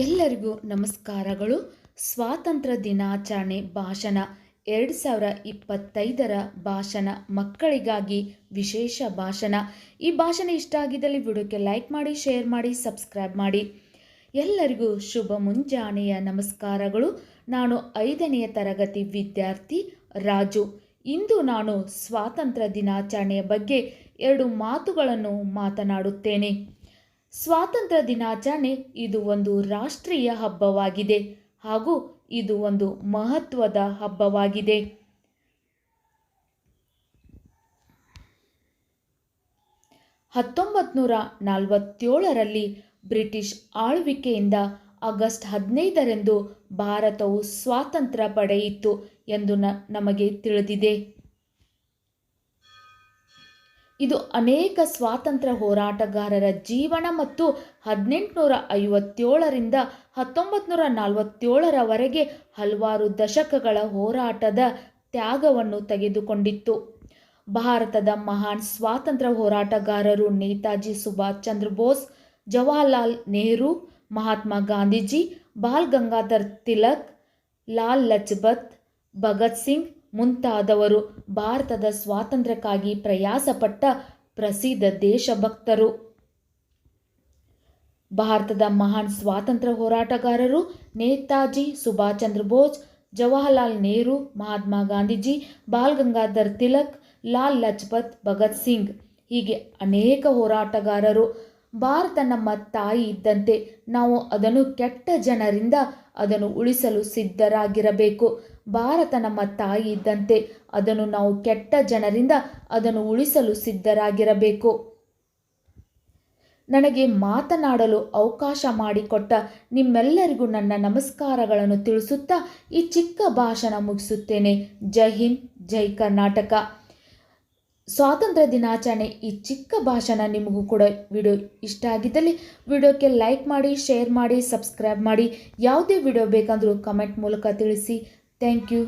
ಎಲ್ಲರಿಗೂ ನಮಸ್ಕಾರಗಳು. ಸ್ವಾತಂತ್ರ್ಯ ದಿನಾಚರಣೆ ಭಾಷಣ 2025ರ ಭಾಷಣ ಮಕ್ಕಳಿಗಾಗಿ ವಿಶೇಷ ಭಾಷಣ. ಈ ಭಾಷಣ ಇಷ್ಟ ಆಗಿದ್ದಲ್ಲಿ ವಿಡಿಯೋಕ್ಕೆ ಲೈಕ್ ಮಾಡಿ, ಶೇರ್ ಮಾಡಿ, ಸಬ್ಸ್ಕ್ರೈಬ್ ಮಾಡಿ. ಎಲ್ಲರಿಗೂ ಶುಭ ಮುಂಜಾನೆಯ ನಮಸ್ಕಾರಗಳು. ನಾನು 5ನೆಯ ತರಗತಿ ವಿದ್ಯಾರ್ಥಿ ರಾಜು. ಇಂದು ನಾನು ಸ್ವಾತಂತ್ರ್ಯ ದಿನಾಚರಣೆಯ ಬಗ್ಗೆ 2 ಮಾತುಗಳನ್ನು ಮಾತನಾಡುತ್ತೇನೆ. ಸ್ವಾತಂತ್ರ್ಯ ದಿನಾಚರಣೆ ಇದು ಒಂದು ರಾಷ್ಟ್ರೀಯ ಹಬ್ಬವಾಗಿದೆ ಹಾಗೂ ಇದು ಒಂದು ಮಹತ್ವದ ಹಬ್ಬವಾಗಿದೆ. 1947ರಲ್ಲಿ ಬ್ರಿಟಿಷ್ ಆಳ್ವಿಕೆಯಿಂದ ಆಗಸ್ಟ್ 15ರಂದು ಭಾರತವು ಸ್ವಾತಂತ್ರ್ಯ ಪಡೆಯಿತು ಎಂದು ನಮಗೆ ತಿಳಿದಿದೆ. ಇದು ಅನೇಕ ಸ್ವಾತಂತ್ರ್ಯ ಹೋರಾಟಗಾರರ ಜೀವನ ಮತ್ತು 1857ರಿಂದ 1947ರವರೆಗೆ ಹಲವಾರು ದಶಕಗಳ ಹೋರಾಟದ ತ್ಯಾಗವನ್ನು ತೆಗೆದುಕೊಂಡಿತ್ತು. ಭಾರತದ ಮಹಾನ್ ಸ್ವಾತಂತ್ರ್ಯ ಹೋರಾಟಗಾರರು ನೇತಾಜಿ ಸುಭಾಷ್ ಚಂದ್ರ ಬೋಸ್, ಜವಾಹರ್ಲಾಲ್ ನೆಹರು, ಮಹಾತ್ಮ ಗಾಂಧೀಜಿ, ಬಾಲ್ ಗಂಗಾಧರ್ ತಿಲಕ್, ಲಾಲ್ ಲಜಪತ್ ಭಗತ್ ಸಿಂಗ್ ಮುಂತಾದವರು ಭಾರತದ ಸ್ವಾತಂತ್ರ್ಯಕ್ಕಾಗಿ ಪ್ರಯಾಸಪಟ್ಟ ಪ್ರಸಿದ್ಧ ದೇಶಭಕ್ತರು. ಭಾರತದ ಮಹಾನ್ ಸ್ವಾತಂತ್ರ್ಯ ಹೋರಾಟಗಾರರು ನೇತಾಜಿ ಸುಭಾಷ್ ಚಂದ್ರ ಬೋಸ್, ಜವಾಹರ್ಲಾಲ್ ನೆಹರು, ಮಹಾತ್ಮ ಗಾಂಧೀಜಿ, ಬಾಲ್ ಗಂಗಾಧರ್ ತಿಲಕ್, ಲಾಲ್ ಲಜಪತ್ ಭಗತ್ ಸಿಂಗ್ ಹೀಗೆ ಅನೇಕ ಹೋರಾಟಗಾರರು. ಭಾರತ ನಮ್ಮ ತಾಯಿ ಇದ್ದಂತೆ ನಾವು ಅದನ್ನು ಕೆಟ್ಟ ಜನರಿಂದ ಅದನ್ನು ಉಳಿಸಲು ಸಿದ್ಧರಾಗಿರಬೇಕು. ಭಾರತ ನಮ್ಮ ತಾಯಿ ಇದ್ದಂತೆ ಅದನ್ನು ನಾವು ಕೆಟ್ಟ ಜನರಿಂದ ಅದನ್ನು ಉಳಿಸಲು ಸಿದ್ಧರಾಗಿರಬೇಕು. ನನಗೆ ಮಾತನಾಡಲು ಅವಕಾಶ ಮಾಡಿಕೊಟ್ಟ ನಿಮ್ಮೆಲ್ಲರಿಗೂ ನನ್ನ ನಮಸ್ಕಾರಗಳನ್ನು ತಿಳಿಸುತ್ತಾ ಈ ಚಿಕ್ಕ ಭಾಷಣ ಮುಗಿಸುತ್ತೇನೆ. ಜೈ ಹಿಂದ್, ಜೈ ಕರ್ನಾಟಕ. ಸ್ವಾತಂತ್ರ್ಯ ದಿನಾಚರಣೆ ಈ ಚಿಕ್ಕ ಭಾಷಣ ನಿಮಗೂ ಕೂಡ ವಿಡಿಯೋ ಇಷ್ಟ ಆಗಿದ್ದಲ್ಲಿ ವಿಡಿಯೋಕ್ಕೆ ಲೈಕ್ ಮಾಡಿ, ಶೇರ್ ಮಾಡಿ, ಸಬ್ಸ್ಕ್ರೈಬ್ ಮಾಡಿ. ಯಾವುದೇ ವಿಡಿಯೋ ಬೇಕಂದ್ರೂ ಕಮೆಂಟ್ ಮೂಲಕ ತಿಳಿಸಿ. Thank you.